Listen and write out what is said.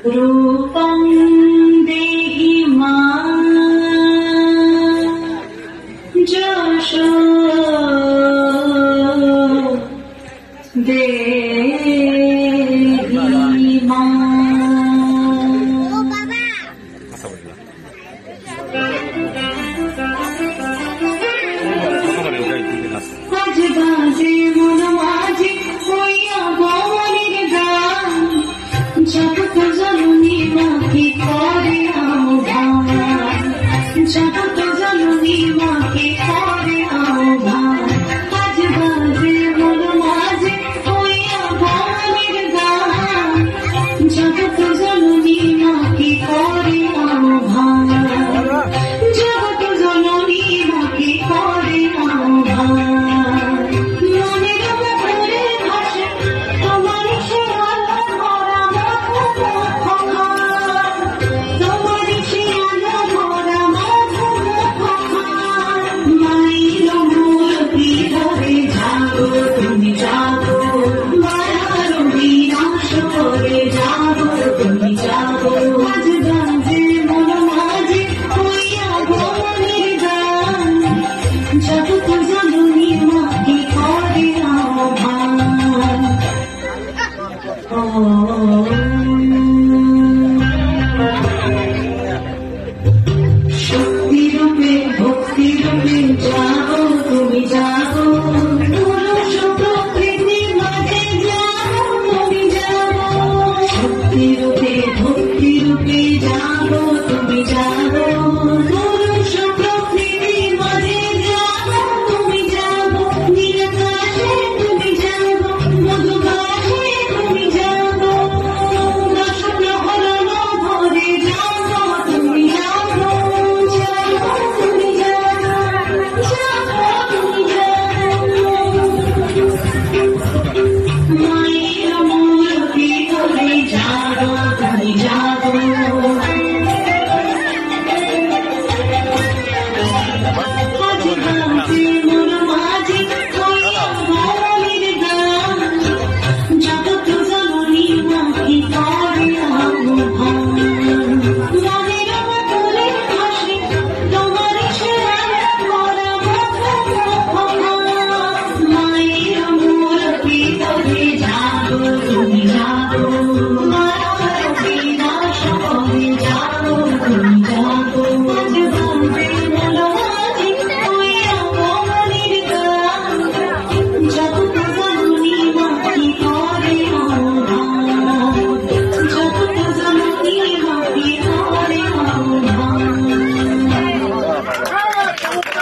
रूपं देहि मां যশো দেহি মাঁ। আজ বাজে মন মাঝে হইয়া বনের গান, জগৎ জননী মাকে করে আহ্বান, জগৎ জননী মাকে করে আহ্বান। আজ বাজে মন মাঝে হইয়া বনের গান, জগৎ জননী মাকে করে আহ্বান, জগৎ জননী মাকে করে আহ্বান। মনের ভেতরে ভাসে তোমার সে আলো ভরা মধুমুখখান, তোমার সে আলো ভরা মধুমুখখান। মায়ের মূর্তি ধরে জাগো তুমি জাগো, মায়ার বিনাশ করে জাগো তুমি জাগো। আজ বাজে মন মাঝে হইয়া বনের গান, জগৎ জননী মাকে করে আহ্বান। শক্তি রূপে ভক্তি রূপে জাগো তুমি জাগো, পুরুষ প্রকৃতির মাঝে জাগো তুমি জাগো। শক্তি রূপে ভক্তি রূপে জাগো তুমি জাগো, পুরুষ প্রকৃতির মাঝে জাগো তুমি জাগো। নীলাকাশে তুমি জাগো, মধুবাসে তুমি জাগো, দর্শন হরণ ভরে জাগো তুমি জাগো, জাগো তুমি জাগো, জাগো তুমি জাগো। মায়ের মূর্তি ধরে জাগো তুমি জাগো। আজ বাজে মন মাঝে হইয়া বনের গান, জগৎ জননী মাকে করে